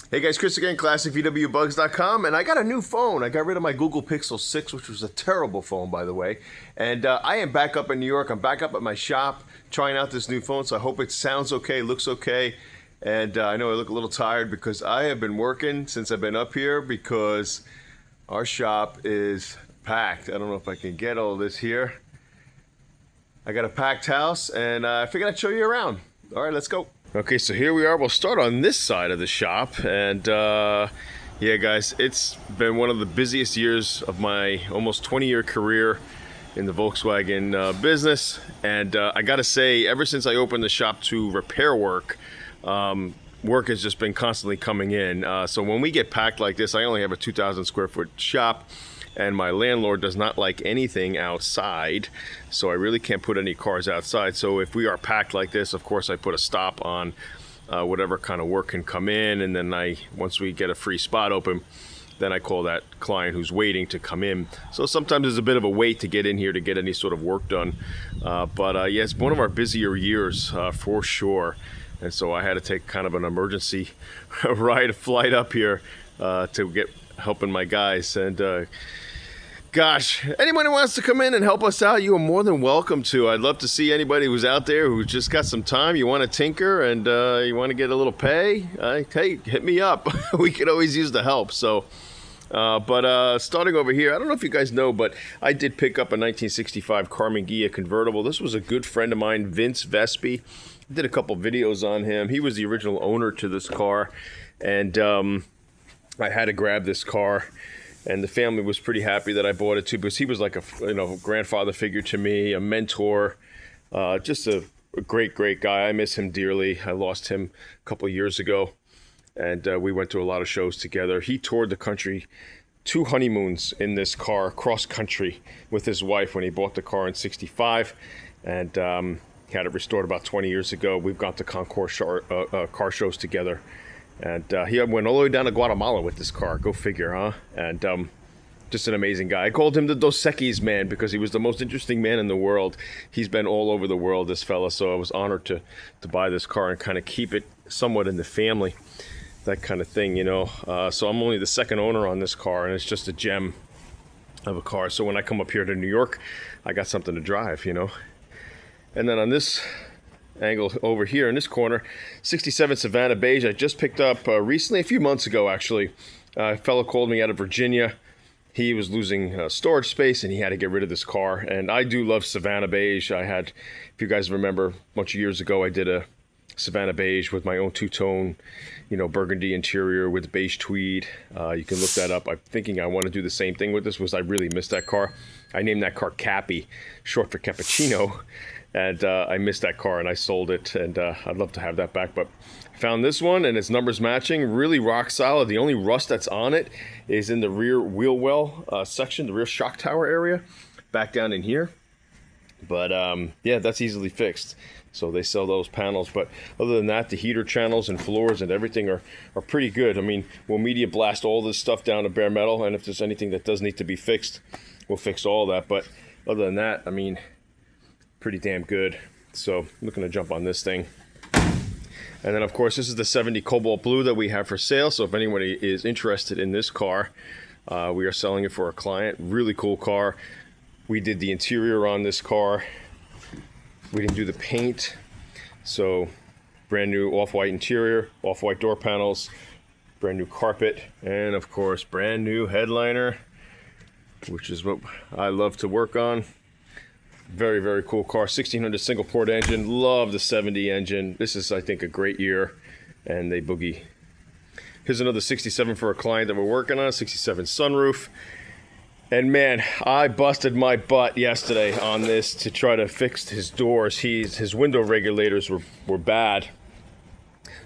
Hey guys, Chris again, classic vwbeetle.com, and I got a new phone. I got rid of my Google Pixel 6, which was a terrible phone, by the way. And I am back up in New York. I'm back up at my shop trying out this new phone, so I hope it sounds okay, looks okay. And I know I look a little tired because I have been working since I've been up here because our shop is packed. I don't know if I can get all this here. I got a packed house, and I figured I'd show you around. All right, let's go. Okay, so here we are. We'll start on this side of the shop, and yeah, guys, it's been one of the busiest years of my almost 20-year career in the Volkswagen business. And I gotta say, ever since I opened the shop to repair work, work has just been constantly coming in. So when we get packed like this, I only have a 2,000 square foot shop, and my landlord does not like anything outside, so I really can't put any cars outside. So if we are packed like this, of course I put a stop on whatever kind of work can come in, and then once we get a free spot open, then I call that client who's waiting to come in. So sometimes there's a bit of a wait to get in here to get any sort of work done. But yeah, it's one of our busier years for sure. And so I had to take kind of an emergency flight up here to get helping my guys. And gosh, anyone who wants to come in and help us out, you are more than welcome to. I'd love to see anybody who's out there who's just got some time, you want to tinker, and you want to get a little pay, hey, hit me up. We could always use the help. So, but starting over here, I don't know if you guys know, but I did pick up a 1965 Carmen Ghia convertible. This was a good friend of mine, Vince Vespi. I did a couple videos on him. He was the original owner to this car, and I had to grab this car. And the family was pretty happy that I bought it too, because he was like a grandfather figure to me, a mentor, just a great guy. I miss him dearly. I lost him a couple of years ago, and we went to a lot of shows together. He toured the country, 2 honeymoons in this car, cross country, with his wife when he bought the car in '65, and he had it restored about 20 years ago. We've gone to concours car shows together. And he went all the way down to Guatemala with this car. Go figure, huh? And just an amazing guy. I called him the Dos Equis man because he was the most interesting man in the world. He's been all over the world, this fella. So I was honored to buy this car and kind of keep it somewhat in the family. That kind of thing, you know. So I'm only the second owner on this car, and it's just a gem of a car. So when I come up here to New York, I got something to drive, you know. And then on this angle over here in this corner, 67 Savannah Beige. I just picked up recently, a few months ago actually. A fellow called me out of Virginia. He was losing storage space and he had to get rid of this car. And I do love Savannah Beige. I had, if you guys remember, a bunch of years ago, I did a Savannah Beige with my own two-tone, burgundy interior with beige tweed. You can look that up. I'm thinking I want to do the same thing with this because I really miss that car. I named that car Cappy, short for cappuccino. And I missed that car and I sold it, and I'd love to have that back. But I found this one and its numbers matching, really rock solid. The only rust that's on it is in the rear wheel well section, the rear shock tower area, back down in here. But yeah, that's easily fixed. So they sell those panels. But other than that, the heater channels and floors and everything are pretty good. I mean, we'll media blast all this stuff down to bare metal, and if there's anything that does need to be fixed, we'll fix all that. But other than that, I mean, pretty damn good. So I'm looking to jump on this thing. And then of course this is the 70 Cobalt Blue that we have for sale. So if anybody is interested in this car, we are selling it for a client. Really cool car. We did the interior on this car. We didn't do the paint. So brand new off-white interior, off-white door panels, brand new carpet, and of course brand new headliner, which is what I love to work on. Very cool car. 1600 single port engine. Love the 70 engine. This is, I think, a great year, and they boogie. Here's another 67 for a client that we're working on. 67 sunroof. And man, I busted my butt yesterday on this to try to fix his doors. His window regulators were bad.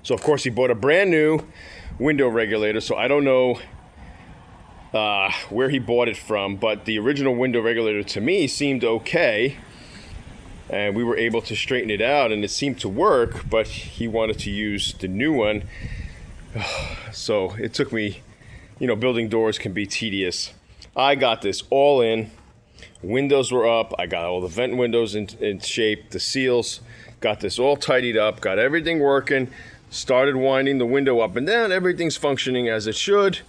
So of course he bought a brand new window regulator. So I don't know where he bought it from, but the original window regulator to me seemed okay, and we were able to straighten it out and it seemed to work, but he wanted to use the new one. So it took me, building doors can be tedious. I got this all in. Windows were up. I got all the vent windows in shape, the seals, got this all tidied up, got everything working. Started winding the window up and down. Everything's functioning as it should.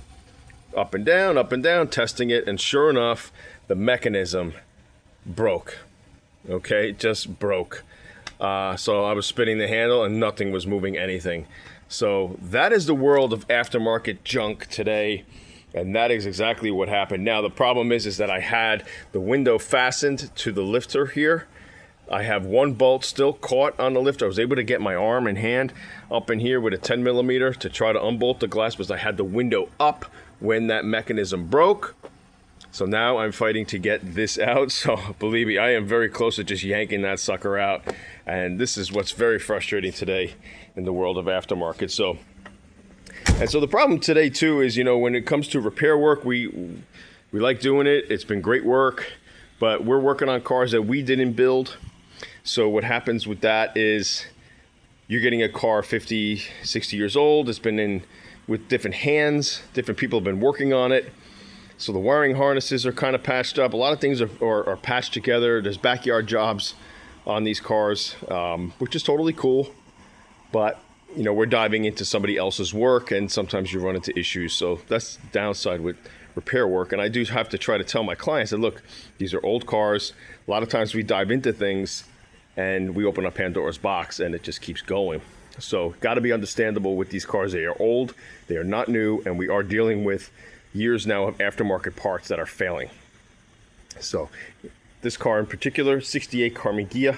Up and down, testing it. And sure enough, the mechanism broke. Okay, it just broke. So I was spinning the handle and nothing was moving anything. So that is the world of aftermarket junk today. And that is exactly what happened. Now, the problem is that I had the window fastened to the lifter here. I have one bolt still caught on the lifter. I was able to get my arm and hand up in here with a 10 millimeter to try to unbolt the glass because I had the window up when that mechanism broke. So now I'm fighting to get this out. So believe me, I am very close to just yanking that sucker out. And this is what's very frustrating today in the world of aftermarket. So the problem today too is, you know, when it comes to repair work, we like doing it. It's been great work, but we're working on cars that we didn't build. So what happens with that is you're getting a car 50, 60 years old. It's been in with different hands. Different people have been working on it. So the wiring harnesses are kind of patched up. A lot of things are patched together. There's backyard jobs on these cars, which is totally cool. But, you know, we're diving into somebody else's work, and sometimes you run into issues. So that's the downside with repair work. And I do have to try to tell my clients that, look, these are old cars. A lot of times we dive into things and we open up Pandora's box and it just keeps going. So got to be understandable with these cars. They are old, they are not new, and we are dealing with years now of aftermarket parts that are failing. So this car in particular, 68 Carmen Ghia.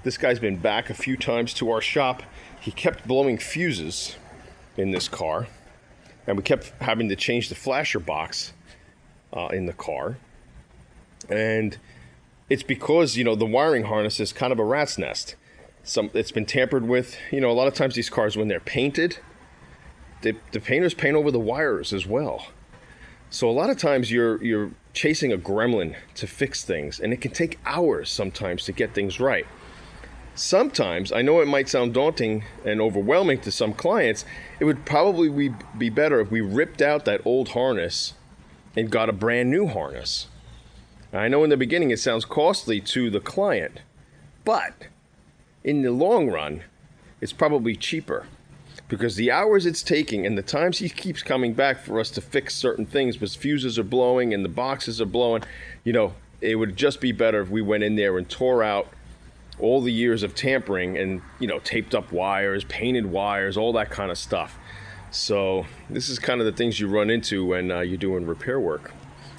This guy's been back a few times to our shop. He kept blowing fuses in this car, and we kept having to change the flasher box in the car. And it's because, you know, the wiring harness is kind of a rat's nest. It's been tampered with. You know, a lot of times these cars, when they're painted, the painters paint over the wires as well. So a lot of times you're chasing a gremlin to fix things, and it can take hours sometimes to get things right. Sometimes, I know it might sound daunting and overwhelming to some clients, it would probably be better if we ripped out that old harness and got a brand new harness. Now, I know in the beginning it sounds costly to the client, but in the long run, it's probably cheaper. Because the hours it's taking and the times he keeps coming back for us to fix certain things, because fuses are blowing and the boxes are blowing, you know, it would just be better if we went in there and tore out all the years of tampering and, you know, taped up wires, painted wires, all that kind of stuff. So this is kind of the things you run into when you're doing repair work.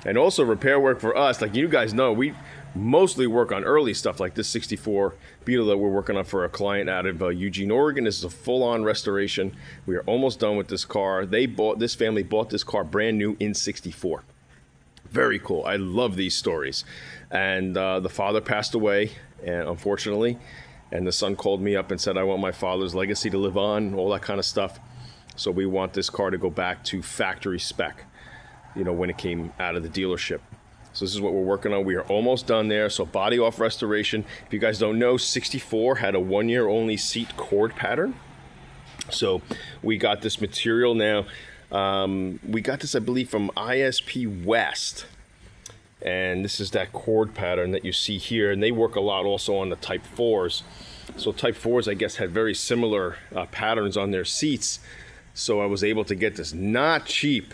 And also repair work for us, like you guys know, we mostly work on early stuff like this 64 Beetle that we're working on for a client out of Eugene, Oregon. This is a full-on restoration. We are almost done with this car. This family bought this car brand new in 64. Very cool. I love these stories. And the father passed away, and unfortunately, and the son called me up and said, I want my father's legacy to live on, all that kind of stuff. So we want this car to go back to factory spec, you know, when it came out of the dealership. So this is what we're working on. We are almost done there. So body off restoration. If you guys don't know, 64 had a 1 year only seat cord pattern. So we got this material now. We got this, I believe, from ISP West. And this is that cord pattern that you see here. And they work a lot also on the Type 4s. So Type 4s, I guess, had very similar patterns on their seats. So I was able to get this. Not cheap.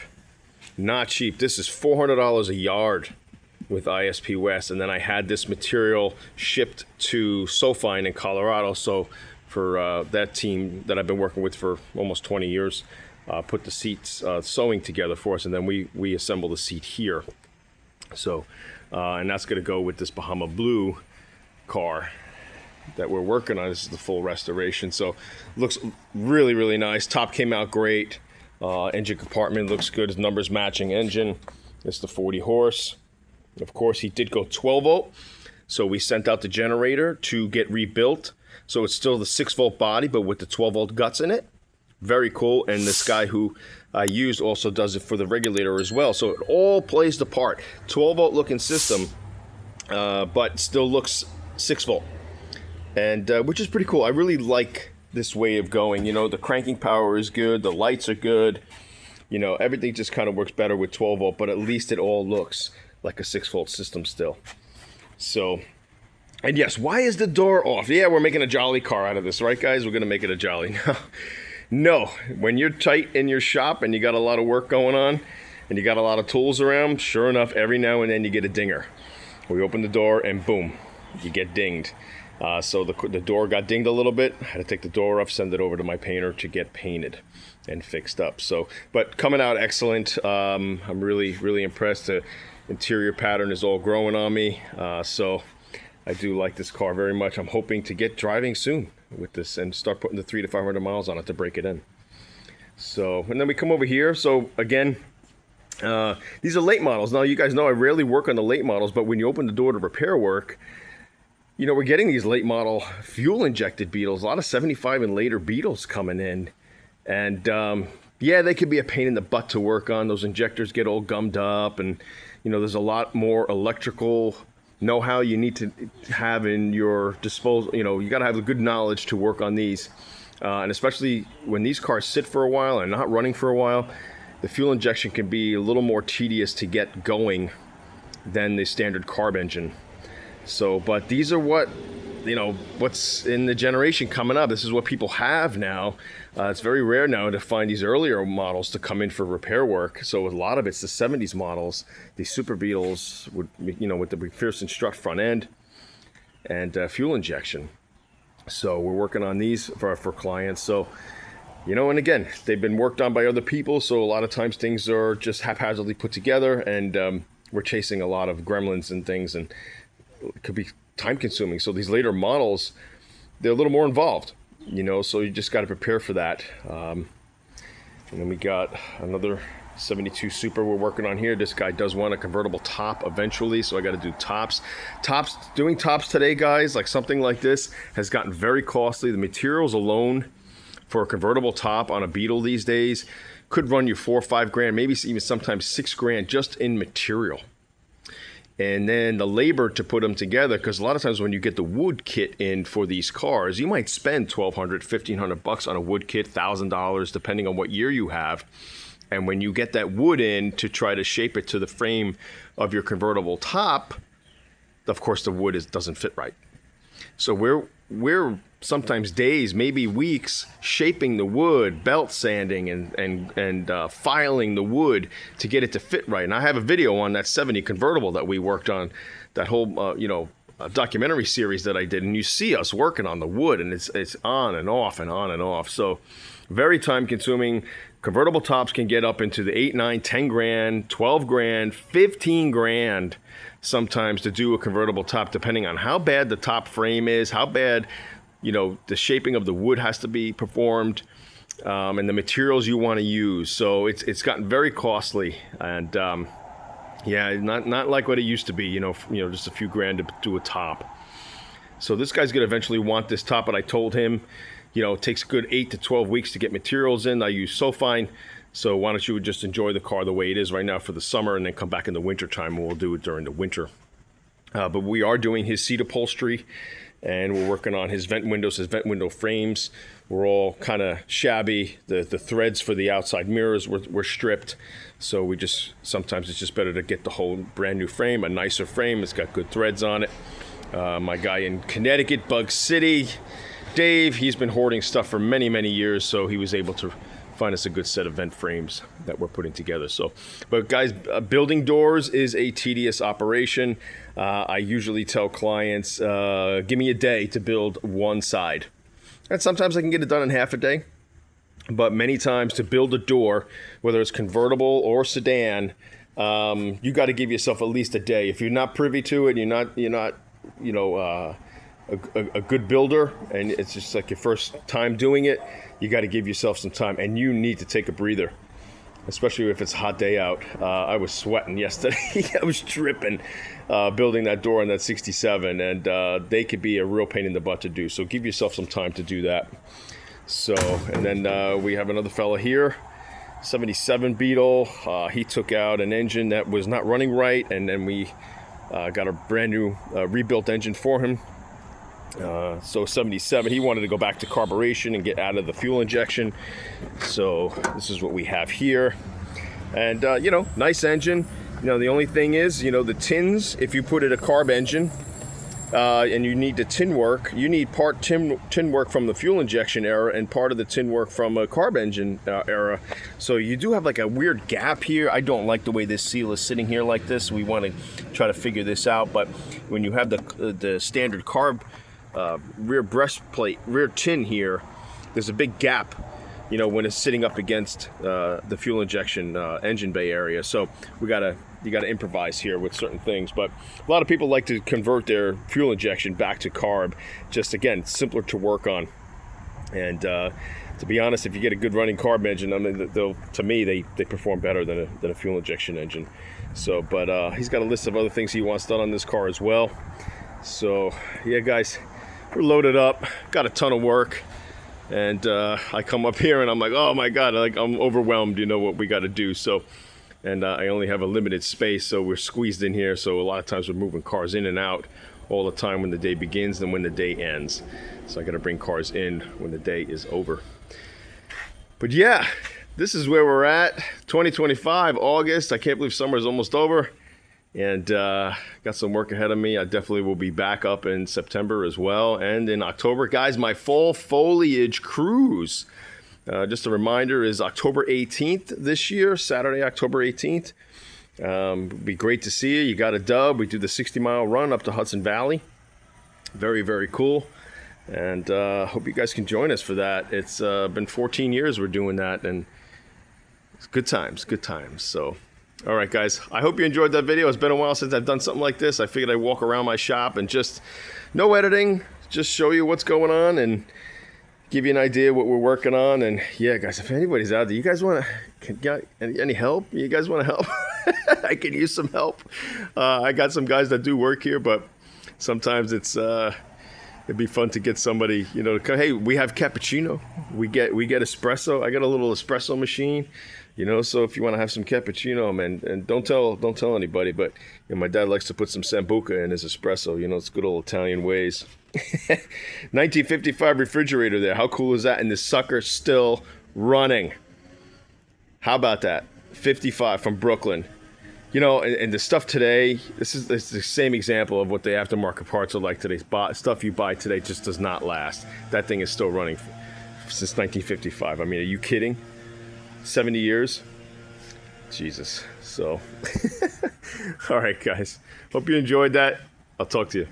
Not cheap. This is $400 a yard with ISP West. And then I had this material shipped to SoFine in Colorado. So for that team that I've been working with for almost 20 years, put the seats sewing together for us. And then we assemble the seat here. So, and that's going to go with this Bahama Blue car that we're working on. This is the full restoration. So looks really, really nice. Top came out great. Engine compartment looks good. Numbers matching engine. It's the 40 horse. Of course, he did go 12 volt. So we sent out the generator to get rebuilt. So it's still the 6 volt body, but with the 12 volt guts in it. Very cool. And this guy who I used also does it for the regulator as well. So it all plays the part. 12 volt looking system, but still looks 6 volt. And which is pretty cool. I really like this way of going. You know, the cranking power is good. The lights are good. You know, everything just kind of works better with 12 volt, but at least it all looks like a 6 volt system still. So, and yes, why is the door off? Yeah, we're making a jolly car out of this, right, guys? We're going to make it a jolly now. No, when you're tight in your shop and you got a lot of work going on and you got a lot of tools around, sure enough, every now and then you get a dinger. We open the door and boom, you get dinged. So the door got dinged a little bit. I had to take the door off, send it over to my painter to get painted and fixed up. So, but coming out excellent. I'm really impressed. The interior pattern is all growing on me. So I do like this car very much. I'm hoping to get driving soon with this and start putting the 300 to 500 miles on it to break it in. So, and then we come over here. So again, these are late models. Now you guys know I rarely work on the late models, but when you open the door to repair work, you know, we're getting these late model fuel injected Beetles, a lot of 75 and later Beetles coming in. And yeah, they could be a pain in the butt to work on. Those injectors get all gummed up, and you know, there's a lot more electrical know-how you need to have in your disposal. You know, you got to have a good knowledge to work on these. And especially when these cars sit for a while and not running for a while, the fuel injection can be a little more tedious to get going than the standard carb engine. So, but these are what, you know, what's in the generation coming up. This is what people have now. It's very rare now to find these earlier models to come in for repair work. So a lot of it's the 70s models, these Super Beetles, with, you know, with the McPherson strut front end and fuel injection. So we're working on these for clients. So, you know, and again, they've been worked on by other people. So a lot of times things are just haphazardly put together, and we're chasing a lot of gremlins and things, and it could be time consuming. So these later models, they're a little more involved, you know, so you just got to prepare for that. And then we got another 72 Super we're working on here. This guy does want a convertible top eventually, so I got to do tops. Doing tops today, guys, like something like this has gotten very costly. The materials alone for a convertible top on a Beetle these days could run you $4 or $5 grand, maybe even sometimes $6 grand just in material. And then the labor to put them together, because a lot of times when you get the wood kit in for these cars, you might spend $1,200, $1,500 on a wood kit, $1,000, depending on what year you have. And when you get that wood in to try to shape it to the frame of your convertible top, of course the wood doesn't fit right. So we're sometimes days, maybe weeks, shaping the wood, belt sanding and filing the wood to get it to fit right. And I have a video on that 70 convertible that we worked on, that whole you know, documentary series that I did, and you see us working on the wood, and it's on and off and on and off. So very time consuming. Convertible tops can get up into the 8, 9, 10 grand, 12 grand, 15 grand sometimes to do a convertible top, depending on how bad the top frame is, how bad, you know, the shaping of the wood has to be performed, and the materials you want to use. So it's gotten very costly, and yeah, not like what it used to be, you know, just a few grand to do a top. So this guy's gonna eventually want this top, but I told him, you know, it takes a good 8 to 12 weeks to get materials in. I use Sofine, so why don't you just enjoy the car the way it is right now for the summer, and then come back in the winter time, and we'll do it during the winter. But we are doing his seat upholstery, and we're working on his vent windows, his vent window frames. We're all kind of shabby. The threads for the outside mirrors were stripped, so we just, sometimes it's just better to get the whole brand new frame, a nicer frame. It's got good threads on it. My guy in Connecticut, Bug City, Dave, he's been hoarding stuff for many, many years, so he was able to find us a good set of vent frames that we're putting together. So, but guys, building doors is a tedious operation. I usually tell clients, give me a day to build one side. And sometimes I can get it done in half a day. But many times to build a door, whether it's convertible or sedan, you got to give yourself at least a day. If you're not privy to it, you're not, you know, a good builder, and it's just like your first time doing it, you got to give yourself some time, and you need to take a breather, especially if it's a hot day out. I was sweating yesterday. I was dripping building that door on that 67, and they could be a real pain in the butt to do. So give yourself some time to do that. So, and then we have another fella here, 77 Beetle. He took out an engine that was not running right, and then we got a brand new rebuilt engine for him. So 77, he wanted to go back to carburation and get out of the fuel injection. So this is what we have here. And, you know, nice engine. You know, the only thing is, you know, the tins, if you put it a carb engine, and you need the tin work. You need part tin work from the fuel injection era and part of the tin work from a carb engine era. So you do have like a weird gap here. I don't like the way this seal is sitting here like this. We want to try to figure this out. But when you have the standard carb rear breastplate, rear tin here, there's a big gap, you know, when it's sitting up against the fuel injection engine bay area. So you gotta improvise here with certain things. But a lot of people like to convert their fuel injection back to carb. Just again, simpler to work on. And to be honest, if you get a good running carb engine, I mean, to me they perform better than a fuel injection engine. So, but he's got a list of other things he wants done on this car as well. So yeah, guys, we're loaded up, got a ton of work. And I come up here and I'm like, oh my God, I'm overwhelmed, you know, what we got to do. So, and I only have a limited space, so we're squeezed in here. So a lot of times we're moving cars in and out all the time when the day begins and when the day ends. So I got to bring cars in when the day is over. But yeah, this is where we're at. 2025, August. I can't believe summer is almost over. And got some work ahead of me. I definitely will be back up in September as well. And in October, guys, my fall foliage cruise. Just a reminder, is October 18th this year, Saturday, October 18th. It'd be great to see you. You got a dub. We do the 60-mile run up to Hudson Valley. Very, very cool. And hope you guys can join us for that. It's been 14 years we're doing that, and it's good times, good times. So, all right, guys, I hope you enjoyed that video. It's been a while since I've done something like this. I figured I'd walk around my shop and just, no editing, just show you what's going on and give you an idea what we're working on. And yeah, guys, if anybody's out there, you guys want to get any help? You guys want to help? I can use some help. I got some guys that do work here, but sometimes it's it'd be fun to get somebody, you know, to come. Hey, we have cappuccino. We get espresso. I got a little espresso machine, you know. So if you want to have some cappuccino, man, and don't tell anybody, but you know, my dad likes to put some sambuca in his espresso. You know, it's good old Italian ways. 1955 refrigerator there. How cool is that? And the sucker's still running. How about that? 55 from Brooklyn. You know, and the stuff today, this is the same example of what the aftermarket parts are like today. Stuff you buy today just does not last. That thing is still running since 1955. I mean, are you kidding? 70 years? Jesus. So, all right, guys. Hope you enjoyed that. I'll talk to you.